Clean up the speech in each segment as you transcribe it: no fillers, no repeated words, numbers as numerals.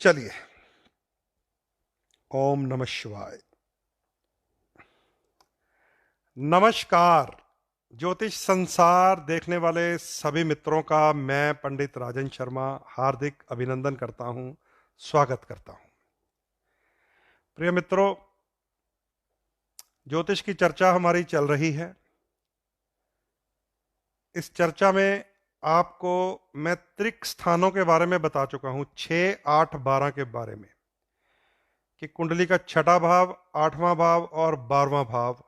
चलिए, ओम नमः शिवाय। नमस्कार। ज्योतिष संसार देखने वाले सभी मित्रों का मैं पंडित राजन शर्मा हार्दिक अभिनंदन करता हूं, स्वागत करता हूं। प्रिय मित्रों, ज्योतिष की चर्चा हमारी चल रही है। इस चर्चा में आपको मैं त्रिक स्थानों के बारे में बता चुका हूं, 6, 8, 12 के बारे में, कि कुंडली का छठा भाव, 8वां भाव और 12वां भाव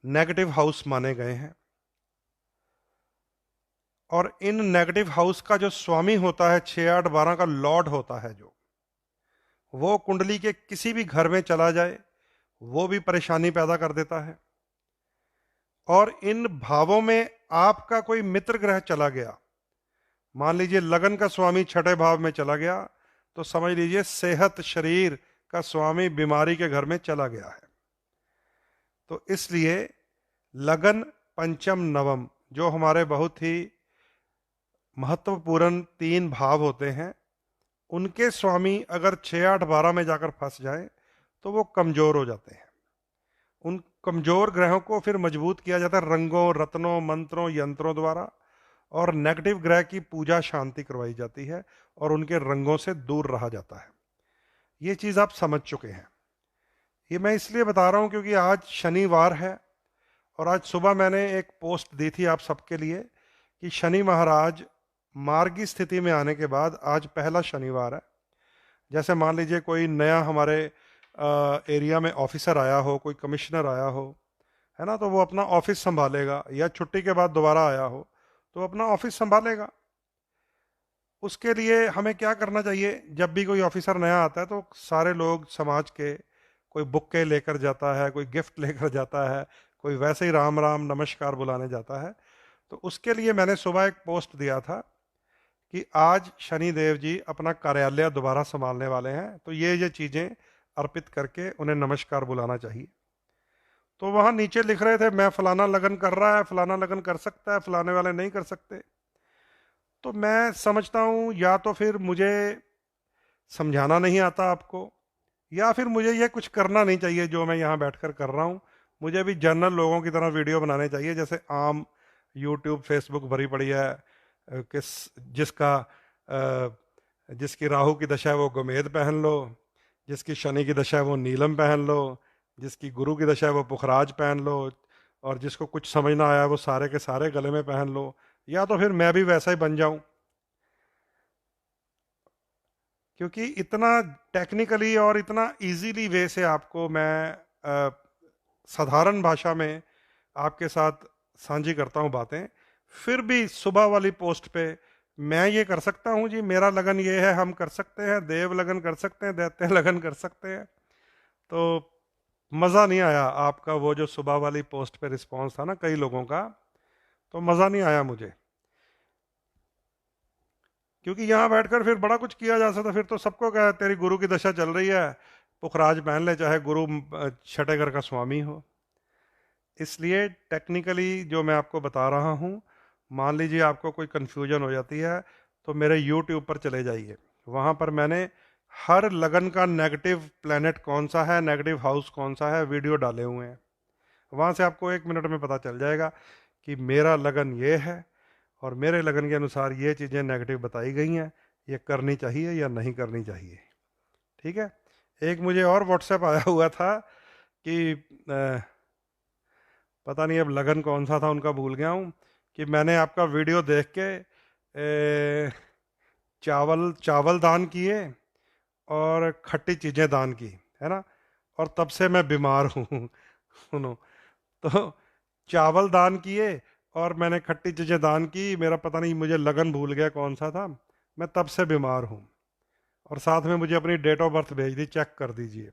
नेगेटिव हाउस माने गए हैं। और इन नेगेटिव हाउस का जो स्वामी होता है, 6, 8, 12 का लॉर्ड होता है, जो वो कुंडली के किसी भी घर में चला जाए वो भी परेशानी पैदा कर देता है। और इन भावों में आपका कोई मित्र ग्रह चला गया, मान लीजिए लगन का स्वामी छठे भाव में चला गया, तो समझ लीजिए सेहत शरीर का स्वामी बीमारी के घर में चला गया है। तो इसलिए लगन, पंचम, नवम जो हमारे बहुत ही महत्वपूर्ण 3 भाव होते हैं, उनके स्वामी अगर 6, 8, 12 में जाकर फंस जाए तो वो कमजोर हो जाते हैं। उन कमजोर ग्रहों को फिर मजबूत किया जाता है रंगों, रत्नों, मंत्रों, यंत्रों द्वारा, और नेगेटिव ग्रह की पूजा शांति करवाई जाती है और उनके रंगों से दूर रहा जाता है। ये चीज आप समझ चुके हैं। ये मैं इसलिए बता रहा हूं क्योंकि आज शनिवार है और आज सुबह मैंने एक पोस्ट दी थी आप सबके लिए कि शनि महाराज मार्गी स्थिति में आने के बाद आज पहला शनिवार है। जैसे मान लीजिए कोई नया हमारे एरिया में ऑफिसर आया हो, कोई कमिश्नर आया हो, है ना, तो वो अपना ऑफिस संभालेगा, या छुट्टी के बाद दोबारा आया हो तो अपना ऑफिस संभालेगा। उसके लिए हमें क्या करना चाहिए? जब भी कोई ऑफिसर नया आता है तो सारे लोग समाज के, कोई बुक्के लेकर जाता है, कोई गिफ्ट लेकर जाता है, कोई वैसे ही राम राम नमस्कार बुलाने जाता है। तो उसके लिए मैंने सुबह एक पोस्ट दिया था कि आज शनि देव जी अपना कार्यालय दोबारा संभालने वाले हैं, तो ये चीज़ें अर्पित करके उन्हें नमस्कार बुलाना चाहिए। तो वहाँ नीचे लिख रहे थे मैं फलाना लगन कर रहा है, फलाना लगन कर सकता है, फलाने वाले नहीं कर सकते। तो मैं समझता हूँ या तो फिर मुझे समझाना नहीं आता आपको, या फिर मुझे ये कुछ करना नहीं चाहिए जो मैं यहाँ बैठकर कर रहा हूँ। मुझे भी जनरल लोगों की तरह वीडियो बनाने चाहिए, जैसे आम यूट्यूब फेसबुक भरी पड़ी है। किस जिसका जिसकी राहु की दशा है वो गोमेद पहन लो, जिसकी शनि की दशा है वो नीलम पहन लो, जिसकी गुरु की दशा है वो पुखराज पहन लो, और जिसको कुछ समझ ना आया वो सारे के सारे गले में पहन लो। या तो फिर मैं भी वैसा ही बन जाऊं, क्योंकि इतना टेक्निकली और इतना इजीली वे से आपको मैं साधारण भाषा में आपके साथ साझी करता हूं बातें। फिर भी सुबह वाली पोस्ट पे मैं ये कर सकता हूं जी, मेरा लगन ये है, हम कर सकते हैं, देव लगन कर सकते हैं, दैत्य लगन कर सकते हैं। तो मज़ा नहीं आया आपका वो जो सुबह वाली पोस्ट पे रिस्पांस था ना कई लोगों का, तो मज़ा नहीं आया मुझे, क्योंकि यहाँ बैठकर फिर बड़ा कुछ किया जा सकता। फिर तो सबको कहा तेरी गुरु की दशा चल रही है, पुखराज पहन ले, चाहे गुरु छठे घर का स्वामी हो। इसलिए टेक्निकली जो मैं आपको बता रहा हूँ, मान लीजिए आपको कोई कन्फ्यूजन हो जाती है तो मेरे यूट्यूब पर चले जाइए। वहाँ पर मैंने हर लगन का नेगेटिव प्लैनेट कौन सा है, नेगेटिव हाउस कौन सा है, वीडियो डाले हुए हैं। वहाँ से आपको 1 मिनट में पता चल जाएगा कि मेरा लगन ये है और मेरे लगन के अनुसार ये चीज़ें नेगेटिव बताई गई हैं, ये करनी चाहिए या नहीं करनी चाहिए। ठीक है। एक मुझे और व्हाट्सएप आया हुआ था कि पता नहीं अब लगन कौन सा था उनका, भूल गया हूँ, कि मैंने आपका वीडियो देख के चावल चावल दान किए और खट्टी चीज़ें दान की, है ना, और तब से मैं बीमार हूँ। सुनो, तो चावल दान किए और मैंने खट्टी चीज़ें दान की, मेरा पता नहीं, मुझे लगन भूल गया कौन सा था, मैं तब से बीमार हूँ। और साथ में मुझे अपनी डेट ऑफ बर्थ भेज दी, चेक कर दीजिए।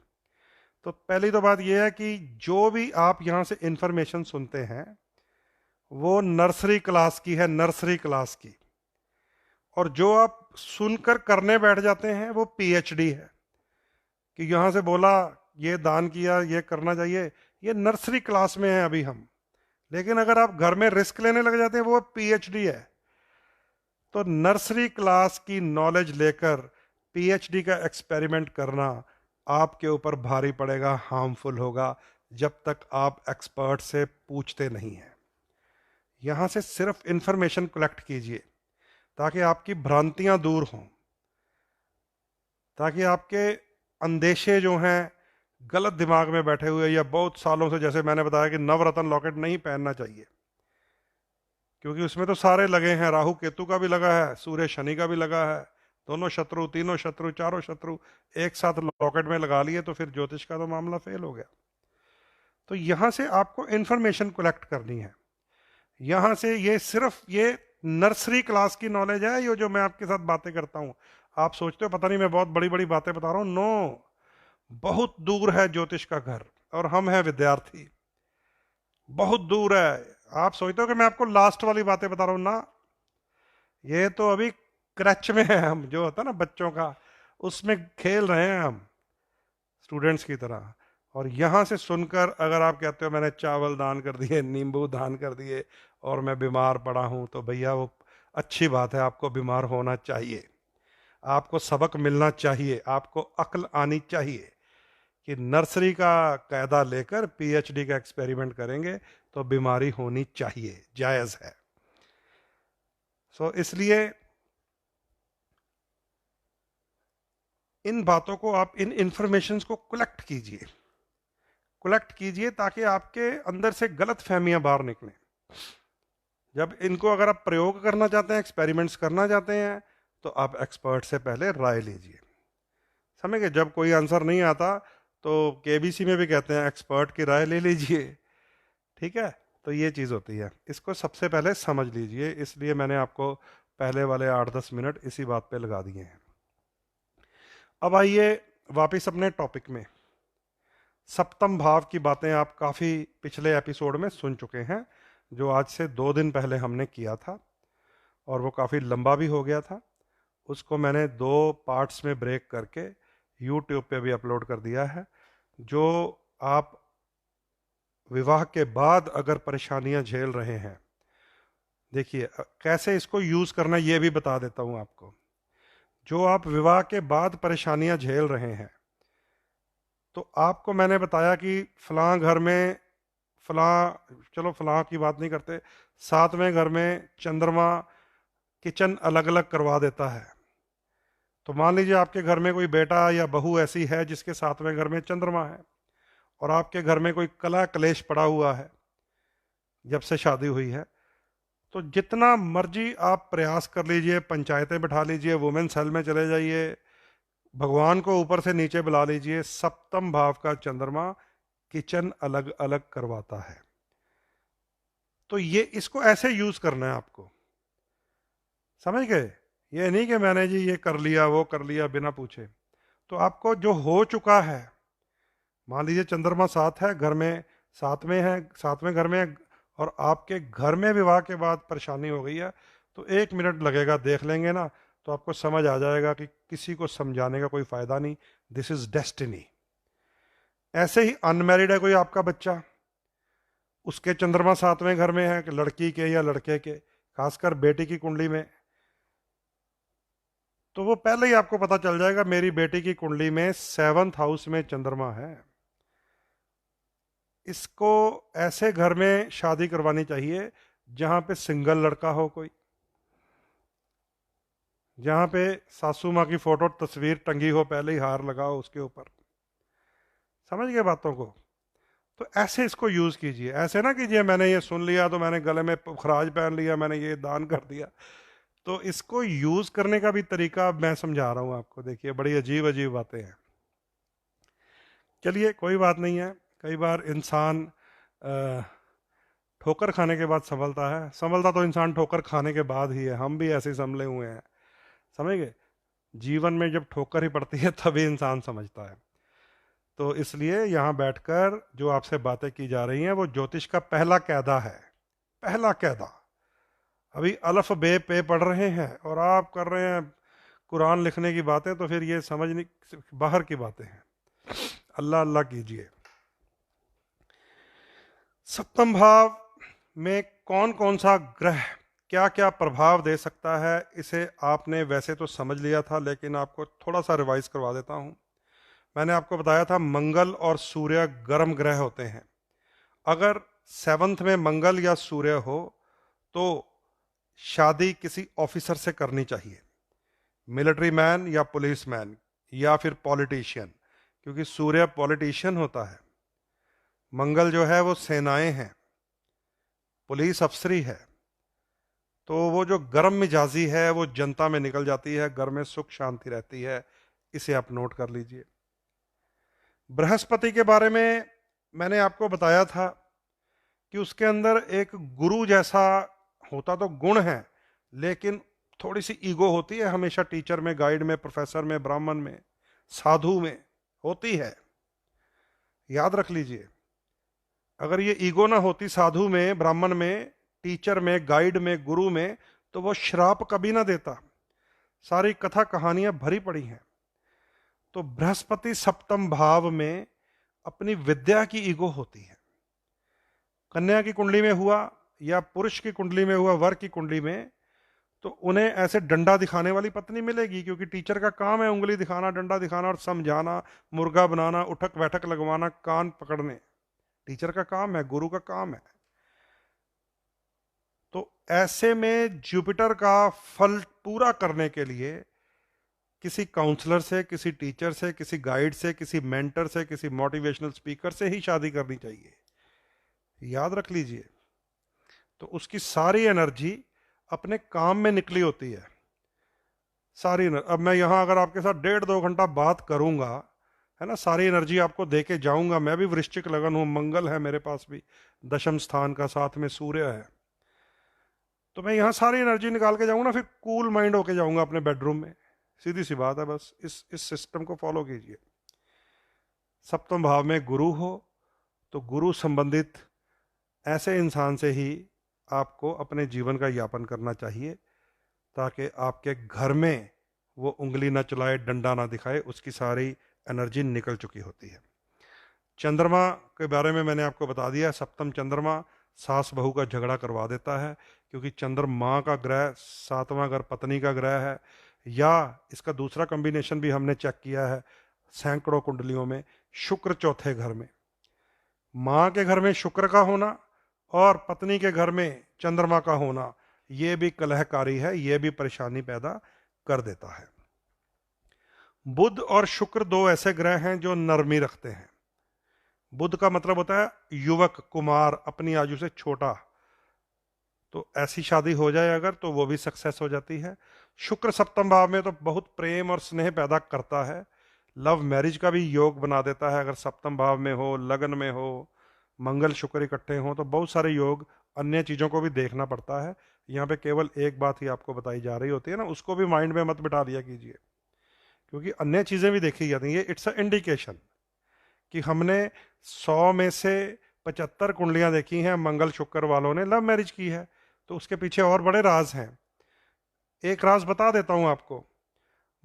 तो पहली तो बात यह है कि जो भी आप यहाँ से इंफॉर्मेशन सुनते हैं वो नर्सरी क्लास की है, नर्सरी क्लास की। और जो आप सुनकर करने बैठ जाते हैं वो पीएचडी है, कि यहाँ से बोला ये दान किया, ये करना चाहिए, ये नर्सरी क्लास में है अभी हम। लेकिन अगर आप घर में रिस्क लेने लग जाते हैं वो पीएचडी है। तो नर्सरी क्लास की नॉलेज लेकर पीएचडी का एक्सपेरिमेंट करना आपके ऊपर भारी पड़ेगा, हार्मफुल होगा, जब तक आप एक्सपर्ट से पूछते नहीं हैं। यहां से सिर्फ इंफॉर्मेशन कलेक्ट कीजिए ताकि आपकी भ्रांतियां दूर हों, ताकि आपके अंदेशे जो हैं गलत दिमाग में बैठे हुए, या बहुत सालों से, जैसे मैंने बताया कि नवरत्न लॉकेट नहीं पहनना चाहिए, क्योंकि उसमें तो सारे लगे हैं, राहु केतु का भी लगा है, सूर्य शनि का भी लगा है, दोनों शत्रु, तीनों शत्रु, चारों शत्रु एक साथ लॉकेट में लगा लिए, तो फिर ज्योतिष का तो मामला फेल हो गया। तो यहां से आपको इंफॉर्मेशन कलेक्ट करनी है। यहां से ये सिर्फ ये नर्सरी क्लास की नॉलेज है, ये जो मैं आपके साथ बातें करता हूं। आप सोचते हो पता नहीं मैं बहुत बड़ी बड़ी बातें बता रहा हूं, नो, बहुत दूर है ज्योतिष का घर, और हम हैं विद्यार्थी, बहुत दूर है। आप सोचते हो कि मैं आपको लास्ट वाली बातें बता रहा हूं ना, ये तो अभी क्रच में है, हम जो होता है ना बच्चों का, उसमें खेल रहे हैं हम स्टूडेंट्स की तरह। और यहां से सुनकर अगर आप कहते हो मैंने चावल दान कर दिए, नींबू दान कर दिए और मैं बीमार पड़ा हूं, तो भैया वो अच्छी बात है, आपको बीमार होना चाहिए, आपको सबक मिलना चाहिए, आपको अक्ल आनी चाहिए कि नर्सरी का कायदा लेकर पीएचडी का एक्सपेरिमेंट करेंगे तो बीमारी होनी चाहिए, जायज है। इसलिए इन बातों को आप, इन इंफॉर्मेशन को कलेक्ट कीजिए ताकि आपके अंदर से गलत फहमियां बाहर निकलें। जब इनको अगर आप प्रयोग करना चाहते हैं, एक्सपेरिमेंट्स करना चाहते हैं, तो आप एक्सपर्ट से पहले राय लीजिए। समझ गए? जब कोई आंसर नहीं आता तो केबीसी में भी कहते हैं एक्सपर्ट की राय ले लीजिए, ठीक है? तो ये चीज़ होती है, इसको सबसे पहले समझ लीजिए। इसलिए मैंने आपको पहले वाले 8-10 मिनट इसी बात पे लगा दिए हैं। अब आइए वापस अपने टॉपिक में। सप्तम भाव की बातें आप काफ़ी पिछले एपिसोड में सुन चुके हैं, जो आज से 2 दिन पहले हमने किया था, और वो काफ़ी लंबा भी हो गया था। उसको मैंने 2 पार्ट्स में ब्रेक करके यूट्यूब पे भी अपलोड कर दिया है। जो आप विवाह के बाद अगर परेशानियां झेल रहे हैं, देखिए कैसे इसको यूज़ करना ये भी बता देता हूँ आपको। जो आप विवाह के बाद परेशानियां झेल रहे हैं, तो आपको मैंने बताया कि फलां घर में फलां, चलो फलां की बात नहीं करते, 7वें घर में चंद्रमा किचन अलग अलग करवा देता है। तो मान लीजिए आपके घर में कोई बेटा या बहू ऐसी है जिसके 7वें घर में चंद्रमा है, और आपके घर में कोई कला क्लेश पड़ा हुआ है जब से शादी हुई है, तो जितना मर्जी आप प्रयास कर लीजिए, पंचायतें बिठा लीजिए, वुमेन सेल में चले जाइए, भगवान को ऊपर से नीचे बुला लीजिए, सप्तम भाव का चंद्रमा किचन अलग अलग करवाता है। तो ये, इसको ऐसे यूज करना है आपको, समझ गए? ये नहीं कि मैंने जी ये कर लिया वो कर लिया बिना पूछे। तो आपको जो हो चुका है, मान लीजिए चंद्रमा 7 है घर में, 7वें है, 7वें घर में है, और आपके घर में विवाह के बाद परेशानी हो गई है, तो 1 मिनट लगेगा, देख लेंगे ना तो आपको समझ आ जाएगा कि किसी को समझाने का कोई फायदा नहीं, दिस इज डेस्टिनी। ऐसे ही अनमैरिड है कोई आपका बच्चा, उसके चंद्रमा 7वें घर में है, कि लड़की के या लड़के के, खासकर बेटी की कुंडली में, तो वो पहले ही आपको पता चल जाएगा मेरी बेटी की कुंडली में 7th हाउस में चंद्रमा है। इसको ऐसे घर में शादी करवानी चाहिए जहां पे सिंगल लड़का हो कोई, जहां पे सासू माँ की फोटो तस्वीर टंगी हो, पहले ही हार लगाओ उसके ऊपर। समझ गए बातों को? तो ऐसे इसको यूज कीजिए, ऐसे ना कीजिए मैंने ये सुन लिया तो मैंने गले में खराज पहन लिया, मैंने ये दान कर दिया। तो इसको यूज करने का भी तरीका मैं समझा रहा हूं आपको। देखिए बड़ी अजीब अजीब बातें हैं। चलिए कोई बात नहीं है, कई बार इंसान ठोकर खाने के बाद संभलता है, संभलता तो इंसान ठोकर खाने के बाद ही है, हम भी ऐसे ही संभले हुए हैं, समझ गए? जीवन में जब ठोकर ही पड़ती है तभी इंसान समझता है। तो इसलिए यहाँ बैठकर जो आपसे बातें की जा रही हैं वो ज्योतिष का पहला कायदा है, पहला कायदा। अभी अल्फ बे पे पढ़ रहे हैं और आप कर रहे हैं कुरान लिखने की बातें, तो फिर ये समझने बाहर की बातें हैं। अल्लाह अल्लाह कीजिए। सप्तम भाव में कौन कौन सा ग्रह क्या क्या प्रभाव दे सकता है, इसे आपने वैसे तो समझ लिया था, लेकिन आपको थोड़ा सा रिवाइज करवा देता हूं। मैंने आपको बताया था मंगल और सूर्य गर्म ग्रह होते हैं। अगर सेवंथ में मंगल या सूर्य हो तो शादी किसी ऑफिसर से करनी चाहिए, मिलिट्री मैन या पुलिस मैन या फिर पॉलिटिशियन, क्योंकि सूर्य पॉलिटिशियन होता है। मंगल जो है वो सेनाएं हैं, पुलिस अफसरी है। तो वो जो गर्म मिजाजी है वो जनता में निकल जाती है, घर में सुख शांति रहती है। इसे आप नोट कर लीजिए। बृहस्पति के बारे में मैंने आपको बताया था कि उसके अंदर एक गुरु जैसा होता तो गुण है, लेकिन थोड़ी सी ईगो होती है हमेशा, टीचर में, गाइड में, प्रोफेसर में, ब्राह्मण में, साधु में होती है। याद रख लीजिए, अगर ये ईगो ना होती साधु में, ब्राह्मण में, टीचर में, गाइड में, गुरु में, तो वो श्राप कभी ना देता। सारी कथा कहानियां भरी पड़ी हैं। तो बृहस्पति सप्तम भाव में अपनी विद्या की ईगो होती है। कन्या की कुंडली में हुआ या पुरुष की कुंडली में हुआ, वर की कुंडली में, तो उन्हें ऐसे डंडा दिखाने वाली पत्नी मिलेगी, क्योंकि टीचर का काम है उंगली दिखाना, डंडा दिखाना और समझाना, मुर्गा बनाना, उठक बैठक लगवाना, कान पकड़ने। टीचर का काम है, गुरु का काम है। तो ऐसे में जुपिटर का फल पूरा करने के लिए किसी काउंसलर से, किसी टीचर से, किसी गाइड से, किसी मेंटर से, किसी मोटिवेशनल स्पीकर से ही शादी करनी चाहिए। याद रख लीजिए। तो उसकी सारी एनर्जी अपने काम में निकली होती है, सारी अब मैं यहां अगर आपके साथ 1.5-2 घंटा बात करूंगा, है ना, सारी एनर्जी आपको दे के जाऊंगा। मैं भी वृश्चिक लगन हूं, मंगल है मेरे पास भी दशम स्थान का, साथ में सूर्य है। तो मैं यहां सारी एनर्जी निकाल के जाऊंगा ना, फिर कूल माइंड होके जाऊंगा अपने बेडरूम में। सीधी सी बात है, बस इस सिस्टम को फॉलो कीजिए। सप्तम भाव में गुरु हो तो गुरु संबंधित ऐसे इंसान से ही आपको अपने जीवन का यापन करना चाहिए, ताकि आपके घर में वो उंगली ना चलाए, डंडा ना दिखाए, उसकी सारी एनर्जी निकल चुकी होती है। चंद्रमा के बारे में मैंने आपको बता दिया। सप्तम चंद्रमा सास बहू का झगड़ा करवा देता है, क्योंकि चंद्रमा का ग्रह 7वां घर पत्नी का ग्रह है। या इसका दूसरा कॉम्बिनेशन भी हमने चेक किया है सैकड़ों कुंडलियों में, शुक्र चौथे घर में। माँ के घर में शुक्र का होना और पत्नी के घर में चंद्रमा का होना, यह भी कलहकारी है, यह भी परेशानी पैदा कर देता है। बुध और शुक्र दो ऐसे ग्रह हैं जो नरमी रखते हैं। बुध का मतलब होता है युवक, कुमार, अपनी आयु से छोटा। तो ऐसी शादी हो जाए अगर, तो वो भी सक्सेस हो जाती है। शुक्र सप्तम भाव में तो बहुत प्रेम और स्नेह पैदा करता है, लव मैरिज का भी योग बना देता है। अगर सप्तम भाव में हो, लगन में हो, मंगल शुक्र इकट्ठे हो, तो बहुत सारे योग। अन्य चीज़ों को भी देखना पड़ता है। यहाँ पे केवल एक बात ही आपको बताई जा रही होती है ना, उसको भी माइंड में मत बिठा दिया कीजिए, क्योंकि अन्य चीज़ें भी देखी जाती हैं। इट्स अ इंडिकेशन कि हमने 100 में से 75 कुंडलियां देखी हैं, मंगल शुक्र वालों ने लव मैरिज की है, तो उसके पीछे और बड़े राज हैं। एक राज बता देता हूं आपको।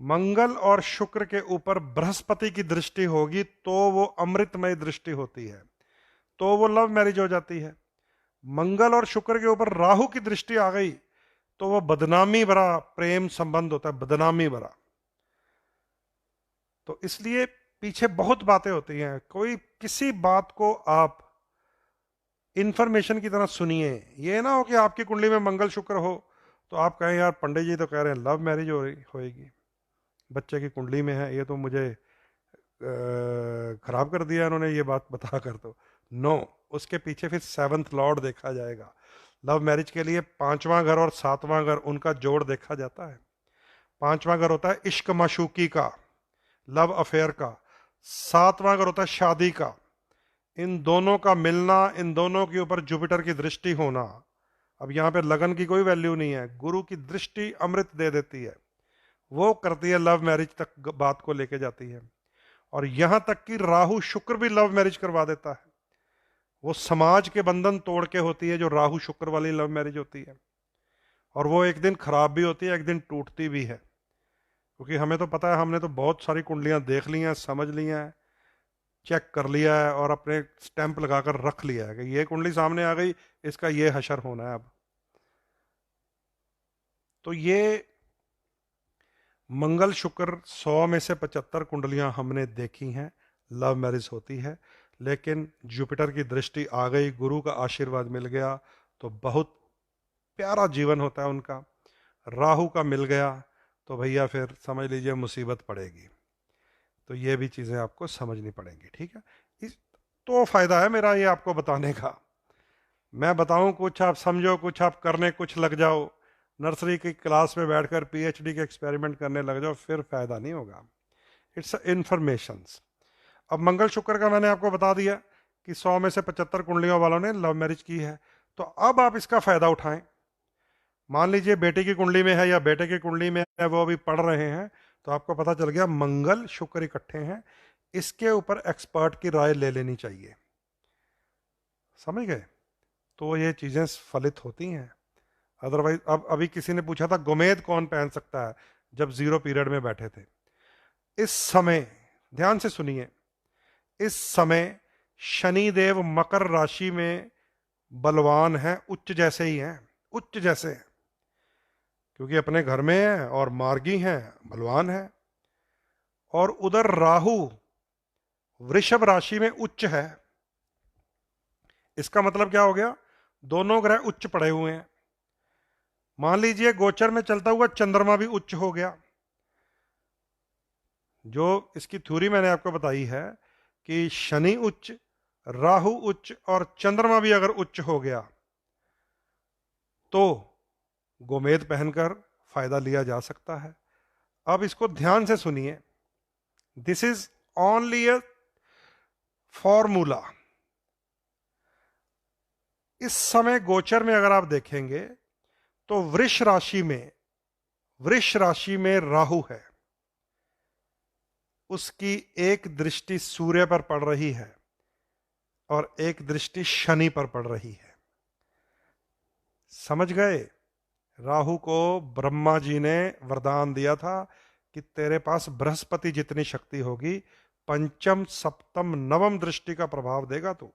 मंगल और शुक्र के ऊपर बृहस्पति की दृष्टि होगी तो वो अमृतमय दृष्टि होती है, तो वो लव मैरिज हो जाती है। मंगल और शुक्र के ऊपर राहु की दृष्टि आ गई तो वो बदनामी भरा प्रेम संबंध होता है, बदनामी भरा। तो इसलिए पीछे बहुत बातें होती हैं। कोई किसी बात को आप इंफॉर्मेशन की तरह सुनिए। ये ना हो कि आपकी कुंडली में मंगल शुक्र हो तो आप कहें यार पंडित जी तो कह रहे हैं लव मैरिज होएगी, बच्चे की कुंडली में है, ये तो मुझे खराब कर दिया इन्होंने ये बात बता कर। तो नो, उसके पीछे फिर 7th लॉर्ड देखा जाएगा। लव मैरिज के लिए 5वां घर और 7वां घर, उनका जोड़ देखा जाता है। 5वां घर होता है इश्क माशूकी का, लव अफेयर का। 7वां घर होता है शादी का। इन दोनों का मिलना, इन दोनों के ऊपर जुपिटर की दृष्टि होना। अब यहां पे लगन की कोई वैल्यू नहीं है, गुरु की दृष्टि अमृत दे देती है, वो करती है लव मैरिज तक बात को लेके जाती है। और यहां तक कि राहु शुक्र भी लव मैरिज करवा देता है। वो समाज के बंधन तोड़ के होती है जो राहु शुक्र वाली लव मैरिज होती है। और वो एक दिन खराब भी होती है, एक दिन टूटती भी है, क्योंकि हमें तो पता है, हमने तो बहुत सारी कुंडलियां देख ली हैं, समझ ली हैं, चेक कर लिया है और अपने स्टैंप लगाकर रख लिया है कि ये कुंडली सामने आ गई, इसका ये हशर होना है अब। तो ये मंगल शुक्र 100 में से 75 कुंडलियां हमने देखी हैं, लव मैरिज होती है। लेकिन जुपिटर की दृष्टि आ गई, गुरु का आशीर्वाद मिल गया, तो बहुत प्यारा जीवन होता है उनका। राहु का मिल गया तो भैया फिर समझ लीजिए मुसीबत पड़ेगी। तो ये भी चीज़ें आपको समझनी पड़ेंगी, ठीक है। इस तो फायदा है मेरा ये आपको बताने का। मैं बताऊं कुछ आप समझो, कुछ आप करने कुछ लग जाओ, नर्सरी की क्लास में बैठकर पीएचडी के एक्सपेरिमेंट करने लग जाओ, फिर फायदा नहीं होगा। It's informations. अब मंगल शुक्र का मैंने आपको बता दिया कि 100 में से 75 कुंडलियों वालों ने लव मैरिज की है। तो अब आप इसका फायदा उठाएं। मान लीजिए बेटी की कुंडली में है या बेटे की कुंडली में है, वो अभी पढ़ रहे हैं, तो आपको पता चल गया मंगल शुक्र इकट्ठे हैं, इसके ऊपर एक्सपर्ट की राय ले लेनी चाहिए। समझ गए? तो ये चीजें फलित होती हैं। अदरवाइज अब अभी किसी ने पूछा था गोमेद कौन पहन सकता है, जब जीरो पीरियड में बैठे थे। इस समय ध्यान से सुनिए, इस समय शनि देव मकर राशि में बलवान है, उच्च जैसे ही हैं, उच्च जैसे हैं, क्योंकि अपने घर में है और मार्गी हैं, बलवान है। और उधर राहु वृषभ राशि में उच्च है। इसका मतलब क्या हो गया? दोनों ग्रह उच्च पड़े हुए हैं। मान लीजिए गोचर में चलता हुआ चंद्रमा भी उच्च हो गया। जो इसकी थ्योरी मैंने आपको बताई है कि शनि उच्च, राहु उच्च और चंद्रमा भी अगर उच्च हो गया तो गोमेद पहनकर फायदा लिया जा सकता है। अब इसको ध्यान से सुनिए, this is only a formula. इस समय गोचर में अगर आप देखेंगे तो वृष राशि में राहु है, उसकी एक दृष्टि सूर्य पर पड़ रही है और एक दृष्टि शनि पर पड़ रही है। समझ गए? राहु को ब्रह्मा जी ने वरदान दिया था कि तेरे पास बृहस्पति जितनी शक्ति होगी, पंचम सप्तम नवम दृष्टि का प्रभाव देगा तू।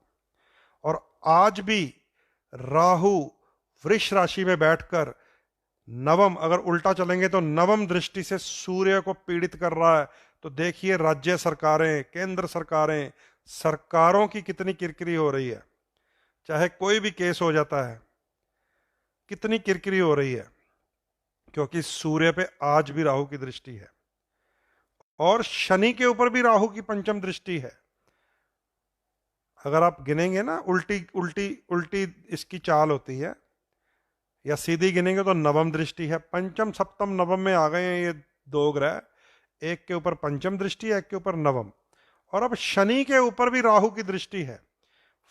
और आज भी राहु वृष राशि में बैठकर नवम, अगर उल्टा चलेंगे तो नवम दृष्टि से सूर्य को पीड़ित कर रहा है। तो देखिए राज्य सरकारें, केंद्र सरकारें, सरकारों की कितनी किरकिरी हो रही है। चाहे कोई भी केस हो जाता है, कितनी किरकिरी हो रही है, क्योंकि सूर्य पे आज भी राहु की दृष्टि है और शनि के ऊपर भी राहु की पंचम दृष्टि है। अगर आप गिनेंगे ना, उल्टी उल्टी उल्टी इसकी चाल होती है, या सीधी गिनेंगे तो नवम दृष्टि है। पंचम सप्तम नवम में आ गए हैं ये दो ग्रह, एक के ऊपर पंचम दृष्टि है, एक के ऊपर नवम। और अब शनि के ऊपर भी राहु की दृष्टि है।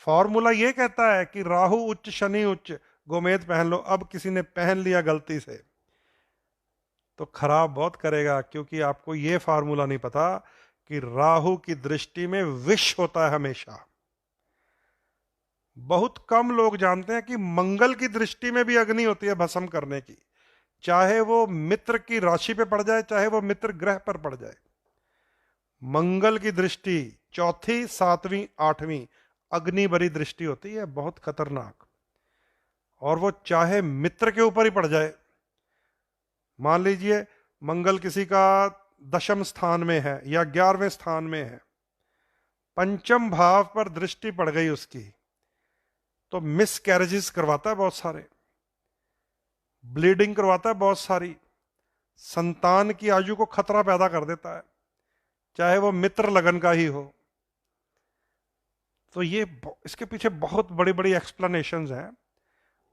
फॉर्मूला ये कहता है कि राहु उच्च शनि उच्च, गोमेद पहन लो। अब किसी ने पहन लिया गलती से तो खराब बहुत करेगा, क्योंकि आपको ये फार्मूला नहीं पता कि राहु की दृष्टि में विष होता है हमेशा। बहुत कम लोग जानते हैं कि मंगल की दृष्टि में भी अग्नि होती है भस्म करने की, चाहे वो मित्र की राशि पे पड़ जाए, चाहे वो मित्र ग्रह पर पड़ जाए। मंगल की दृष्टि चौथी, सातवीं, आठवीं अग्नि भरी दृष्टि होती है, बहुत खतरनाक। और वो चाहे मित्र के ऊपर ही पड़ जाए। मान लीजिए मंगल किसी का दशम स्थान में है या 11वें स्थान में है, पंचम भाव पर दृष्टि पड़ गई उसकी, तो मिस कैरेजेस करवाता है बहुत सारे, ब्लीडिंग करवाता है बहुत सारी, संतान की आयु को खतरा पैदा कर देता है, चाहे वो मित्र लगन का ही हो। तो ये इसके पीछे बहुत बड़ी बड़ी एक्सप्लेनेशंस हैं।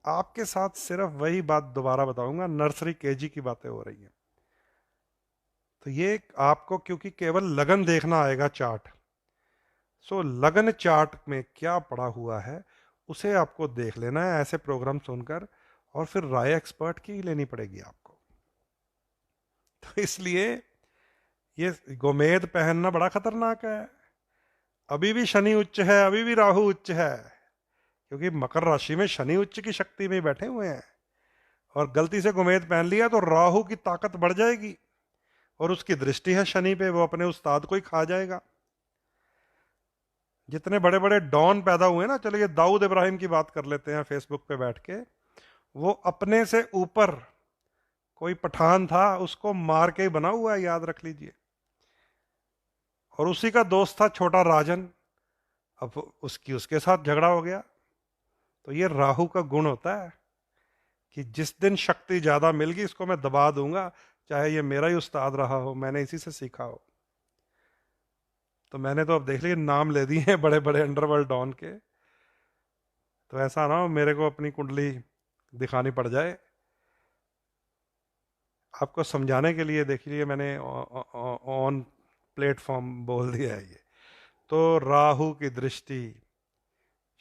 आपके साथ सिर्फ वही बात दोबारा बताऊंगा, नर्सरी केजी की बातें हो रही हैं। तो ये आपको क्योंकि केवल लगन देखना आएगा चार्ट, सो लगन चार्ट में क्या पड़ा हुआ है उसे आपको देख लेना है ऐसे प्रोग्राम सुनकर, और फिर राय एक्सपर्ट की लेनी पड़ेगी आपको। तो इसलिए ये गोमेद पहनना बड़ा खतरनाक है। अभी भी शनि उच्च है, अभी भी राहु उच्च है, क्योंकि मकर राशि में शनि उच्च की शक्ति में बैठे हुए हैं। और गलती से गोमेद पहन लिया तो राहु की ताकत बढ़ जाएगी और उसकी दृष्टि है शनि पे, वो अपने उस्ताद को ही खा जाएगा। जितने बड़े बड़े डॉन पैदा हुए ना, चलिए दाऊद इब्राहिम की बात कर लेते हैं फेसबुक पे बैठ के, वो अपने से ऊपर कोई पठान था, उसको मार के ही बना हुआ है, याद रख लीजिए। और उसी का दोस्त था छोटा राजन, अब उसके साथ झगड़ा हो गया। तो ये राहु का गुण होता है कि जिस दिन शक्ति ज्यादा मिल गई, इसको मैं दबा दूंगा, चाहे ये मेरा ही उस्ताद रहा हो, मैंने इसी से सीखा हो। तो मैंने तो अब देख लिया नाम ले दिए हैं बड़े बड़े अंडरवर्ल्ड डॉन के। तो ऐसा ना हो मेरे को अपनी कुंडली दिखानी पड़ जाए। आपको समझाने के लिए देख लीजिए, मैंने ऑन प्लेटफॉर्म बोल दिया है ये। तो राहु की दृष्टि,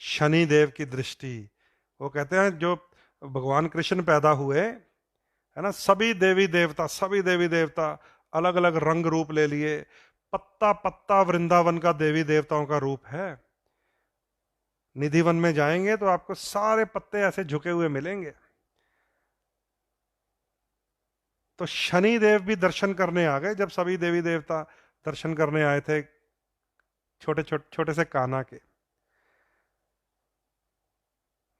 शनि देव की दृष्टि, वो कहते हैं जो भगवान कृष्ण पैदा हुए है ना, सभी देवी देवता अलग अलग रंग रूप ले लिए। पत्ता पत्ता वृंदावन का देवी देवताओं का रूप है। निधिवन में जाएंगे तो आपको सारे पत्ते ऐसे झुके हुए मिलेंगे। तो शनि देव भी दर्शन करने आ गए जब सभी देवी देवता दर्शन करने आए थे छोटे छोटे छोटे से कान्हा के।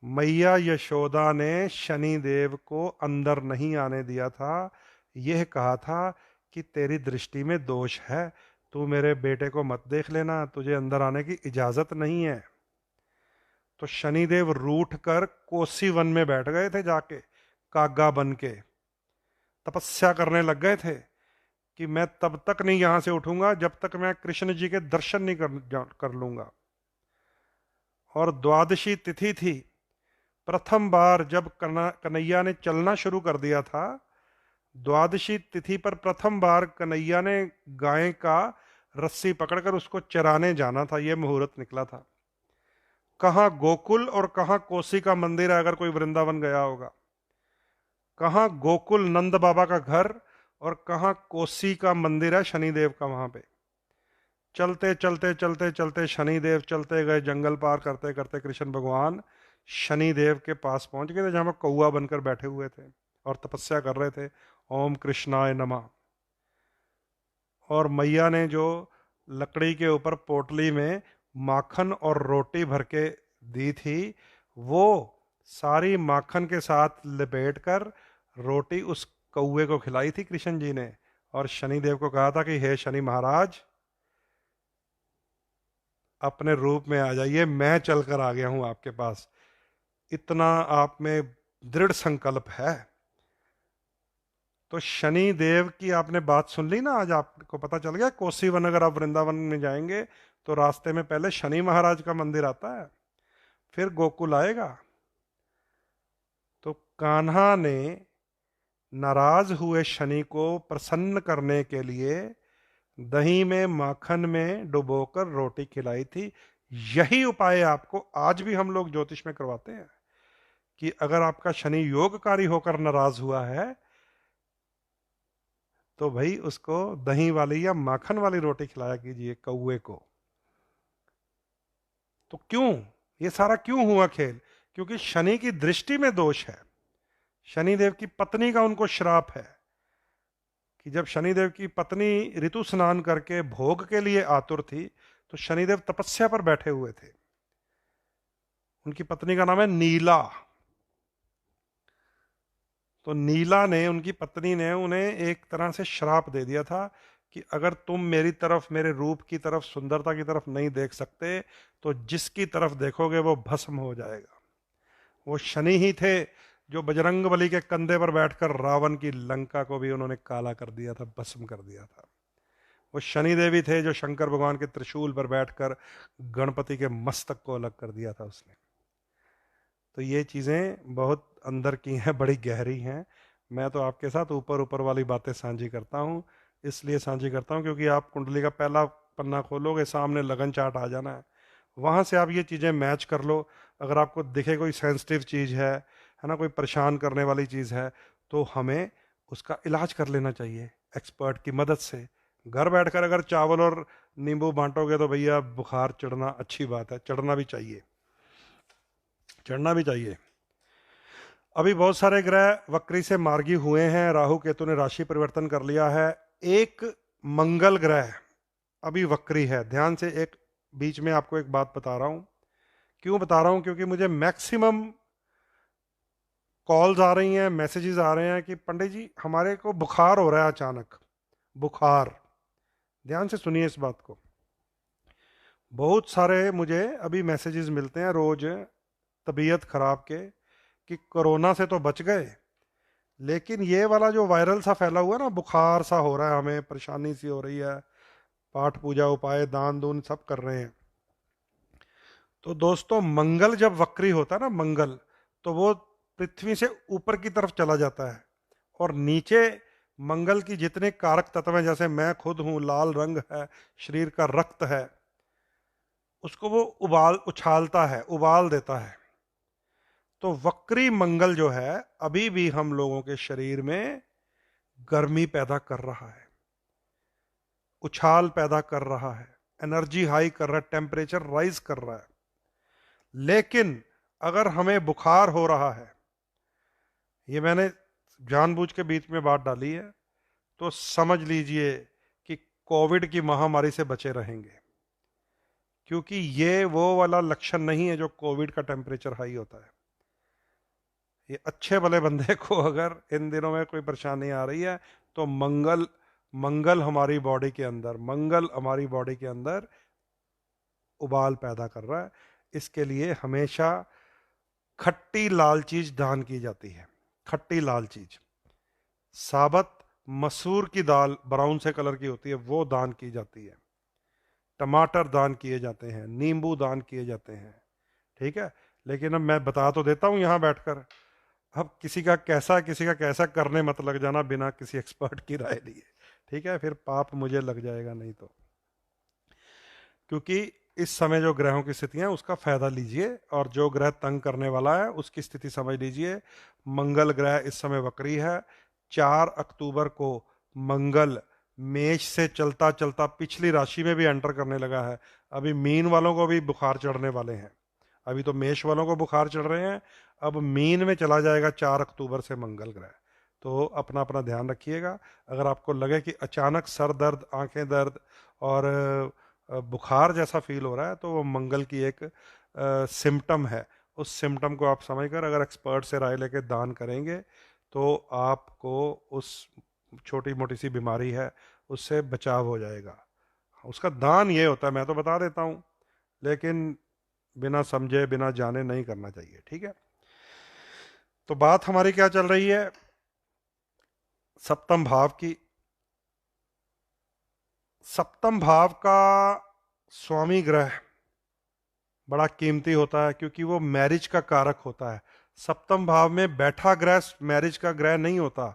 मैया यशोदा ने शनि देव को अंदर नहीं आने दिया था। यह कहा था कि तेरी दृष्टि में दोष है, तू मेरे बेटे को मत देख लेना, तुझे अंदर आने की इजाजत नहीं है। तो शनिदेव रूठ कर कोसी वन में बैठ गए थे, जाके कागा बन के तपस्या करने लग गए थे कि मैं तब तक नहीं यहां से उठूंगा जब तक मैं कृष्ण जी के दर्शन नहीं कर लूंगा। और द्वादशी तिथि थी, प्रथम बार जब कन्हैया ने चलना शुरू कर दिया था, द्वादशी तिथि पर प्रथम बार कन्हैया ने गाय का रस्सी पकड़कर उसको चराने जाना था। यह मुहूर्त निकला था। कहां गोकुल और कहां कोसी का मंदिर है, अगर कोई वृंदावन गया होगा। कहां गोकुल नंद बाबा का घर और कहां कोसी का मंदिर है शनिदेव का, वहां पे। चलते चलते चलते चलते शनिदेव चलते गए, जंगल पार करते करते कृष्ण भगवान शनिदेव के पास पहुंच गए थे, जहां पर कौआ बनकर बैठे हुए थे और तपस्या कर रहे थे, ओम कृष्णाय नमः। और मैया ने जो लकड़ी के ऊपर पोटली में माखन और रोटी भर के दी थी, वो सारी माखन के साथ लपेट कर रोटी उस कौए को खिलाई थी कृष्ण जी ने। और शनिदेव को कहा था कि हे शनि महाराज, अपने रूप में आ जाइए, मैं चलकर आ गया हूं आपके पास। इतना आप में दृढ़ संकल्प है। तो शनि देव की आपने बात सुन ली ना, आज आपको पता चल गया। कोसी वन अगर आप वृंदावन में जाएंगे तो रास्ते में पहले शनि महाराज का मंदिर आता है, फिर गोकुल आएगा। तो कान्हा ने नाराज हुए शनि को प्रसन्न करने के लिए दही में माखन में डुबोकर रोटी खिलाई थी। यही उपाय आपको आज भी हम लोग ज्योतिष में करवाते हैं कि अगर आपका शनि योगकारी होकर नाराज हुआ है तो भाई उसको दही वाली या माखन वाली रोटी खिलाया कीजिए कौए को। तो क्यों ये सारा क्यों हुआ खेल? क्योंकि शनि की दृष्टि में दोष है। शनिदेव की पत्नी का उनको श्राप है कि जब शनिदेव की पत्नी ऋतु स्नान करके भोग के लिए आतुर थी तो शनिदेव तपस्या पर बैठे हुए थे। उनकी पत्नी का नाम है नीला। तो नीला ने, उनकी पत्नी ने उन्हें एक तरह से श्राप दे दिया था कि अगर तुम मेरी तरफ, मेरे रूप की तरफ, सुंदरता की तरफ नहीं देख सकते तो जिसकी तरफ देखोगे वो भस्म हो जाएगा। वो शनि ही थे जो बजरंग बली के कंधे पर बैठकर रावण की लंका को भी उन्होंने काला कर दिया था, भस्म कर दिया था। वो शनि देवी थे जो शंकर भगवान के त्रिशूल पर बैठकर गणपति के मस्तक को अलग कर दिया था उसने। तो ये चीज़ें बहुत अंदर की हैं, बड़ी गहरी हैं। मैं तो आपके साथ ऊपर ऊपर वाली बातें साझी करता हूँ, इसलिए साझी करता हूँ क्योंकि आप कुंडली का पहला पन्ना खोलोगे, सामने लगन चार्ट आ जाना है, वहाँ से आप ये चीज़ें मैच कर लो। अगर आपको दिखे कोई सेंसिटिव चीज़ है ना, कोई परेशान करने वाली चीज़ है, तो हमें उसका इलाज कर लेना चाहिए एक्सपर्ट की मदद से। घर बैठकर अगर चावल और नींबू बांटोगे तो भैया बुखार चढ़ना अच्छी बात है, चढ़ना भी चाहिए, चढ़ना भी चाहिए। अभी बहुत सारे ग्रह वक्री से मार्गी हुए हैं, राहु केतु ने राशि परिवर्तन कर लिया है। एक मंगल ग्रह अभी वक्री है। ध्यान से, एक बीच में आपको एक बात बता रहा हूं। क्यों बता रहा हूं? क्योंकि मुझे मैक्सिमम कॉल्स आ रही हैं, मैसेजेस आ रहे हैं कि पंडित जी हमारे को बुखार हो रहा है अचानक, बुखार। ध्यान से सुनिए इस बात को। बहुत सारे मुझे अभी मैसेजेस मिलते हैं रोज, तबीयत खराब के, कि कोरोना से तो बच गए, लेकिन ये वाला जो वायरल सा फैला हुआ है ना, बुखार सा हो रहा है, हमें परेशानी सी हो रही है, पाठ पूजा उपाय दान दून सब कर रहे हैं। तो दोस्तों, मंगल जब वक्री होता है ना, मंगल, तो वो पृथ्वी से ऊपर की तरफ चला जाता है, और नीचे मंगल की जितने कारक तत्व हैं, जैसे मैं खुद हूं, लाल रंग है, शरीर का रक्त है, उसको वो उछालता है, उबाल देता है। तो वक्री मंगल जो है, अभी भी हम लोगों के शरीर में गर्मी पैदा कर रहा है, उछाल पैदा कर रहा है, एनर्जी हाई कर रहा है, टेम्परेचर राइज कर रहा है। लेकिन अगर हमें बुखार हो रहा है, ये मैंने जानबूझ के बीच में बात डाली है, तो समझ लीजिए कि कोविड की महामारी से बचे रहेंगे, क्योंकि ये वो वाला लक्षण नहीं है जो कोविड का टेम्परेचर हाई होता है। ये अच्छे भले बंदे को अगर इन दिनों में कोई परेशानी आ रही है, तो मंगल मंगल हमारी बॉडी के अंदर, मंगल हमारी बॉडी के अंदर उबाल पैदा कर रहा है। इसके लिए हमेशा खट्टी लाल चीज दान की जाती है। खट्टी लाल चीज, साबत मसूर की दाल ब्राउन से कलर की होती है, वो दान की जाती है। टमाटर दान किए जाते हैं, नींबू दान किए जाते हैं, ठीक है। लेकिन अब मैं बता तो देता हूं यहां बैठकर, अब किसी का कैसा करने मत लग जाना बिना किसी एक्सपर्ट की राय लिए, ठीक है, फिर पाप मुझे लग जाएगा नहीं तो। क्योंकि इस समय जो ग्रहों की स्थितियां, उसका फायदा लीजिए, और जो ग्रह तंग करने वाला है उसकी स्थिति समझ लीजिए। मंगल ग्रह इस समय वक्री है। 4 अक्टूबर को मंगल मेष से चलता चलता पिछली राशि में भी एंटर करने लगा है। अभी मीन वालों को भी बुखार चढ़ने वाले हैं, अभी तो मेष वालों को बुखार चढ़ रहे हैं, अब मीन में चला जाएगा 4 अक्टूबर से मंगल ग्रह। तो अपना अपना ध्यान रखिएगा। अगर आपको लगे कि अचानक सर दर्द, आंखें दर्द और बुखार जैसा फील हो रहा है, तो वो मंगल की एक सिम्टम है। उस सिम्टम को आप समझकर अगर एक्सपर्ट से राय लेके दान करेंगे, तो आपको उस छोटी मोटी सी बीमारी है उससे बचाव हो जाएगा। उसका दान ये होता है, मैं तो बता देता हूँ, लेकिन बिना समझे बिना जाने नहीं करना चाहिए, ठीक है। तो बात हमारी क्या चल रही है, सप्तम भाव की। सप्तम भाव का स्वामी ग्रह बड़ा कीमती होता है, क्योंकि वो मैरिज का कारक होता है। सप्तम भाव में बैठा ग्रह मैरिज का ग्रह नहीं होता।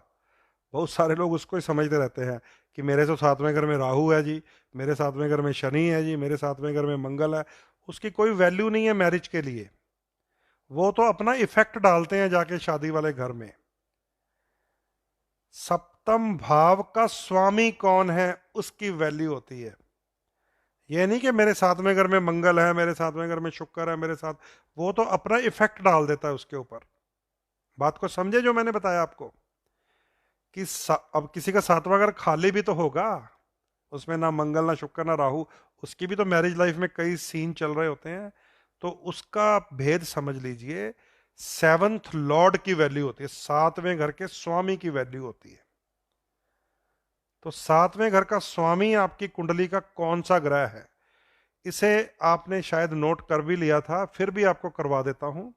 बहुत सारे लोग उसको ही समझते रहते हैं कि मेरे तो सातवें घर में राहु है जी, मेरे सातवें घर में शनि है जी, मेरे सातवें घर में मंगल है। उसकी कोई वैल्यू नहीं है मैरिज के लिए। वो तो अपना इफेक्ट डालते हैं जाके शादी वाले घर में। सप्तम भाव का स्वामी कौन है, उसकी वैल्यू होती है। ये नहीं कि मेरे सातवें घर में मंगल है, मेरे सातवें घर में शुक्र है, मेरे साथ, वो तो अपना इफेक्ट डाल देता है उसके ऊपर। बात को समझे जो मैंने बताया आपको, कि अब किसी का सातवां घर खाली भी तो होगा, उसमें ना मंगल ना शुक्र ना राहु, उसकी भी तो मैरिज लाइफ में कई सीन चल रहे होते हैं। तो उसका भेद समझ लीजिए। सेवंथ लॉर्ड की वैल्यू होती है, सातवें घर के स्वामी की वैल्यू होती है। तो सातवें घर का स्वामी आपकी कुंडली का कौन सा ग्रह है, इसे आपने शायद नोट कर भी लिया था, फिर भी आपको करवा देता हूं।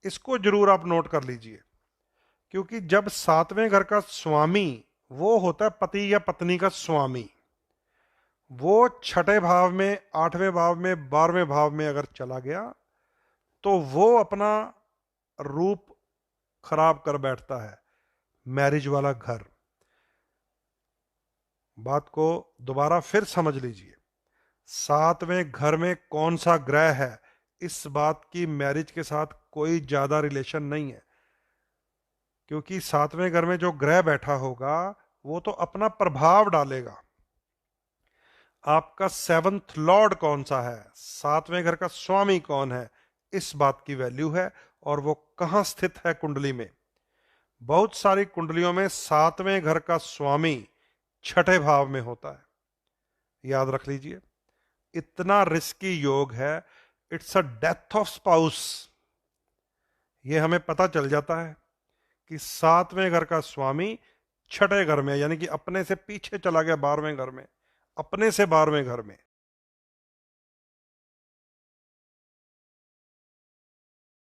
इसको जरूर आप नोट कर लीजिए, क्योंकि जब सातवें घर का स्वामी, वो होता है पति या पत्नी का स्वामी, वो छठे भाव में, आठवें भाव में, 12वें भाव में अगर चला गया, तो वो अपना रूप खराब कर बैठता है, मैरिज वाला घर। बात को दोबारा फिर समझ लीजिए। सातवें घर में कौन सा ग्रह है, इस बात की मैरिज के साथ कोई ज्यादा रिलेशन नहीं है, क्योंकि सातवें घर में जो ग्रह बैठा होगा वो तो अपना प्रभाव डालेगा। आपका सेवंथ लॉर्ड कौन सा है, सातवें घर का स्वामी कौन है, इस बात की वैल्यू है, और वो कहां स्थित है कुंडली में। बहुत सारी कुंडलियों में सातवें घर का स्वामी छठे भाव में होता है, याद रख लीजिए। इतना रिस्की योग है, it's a death of spouse. ये हमें पता चल जाता है कि सातवें घर का स्वामी छठे घर में, यानी कि अपने से पीछे चला गया 12वें घर में, अपने से 12वें घर में।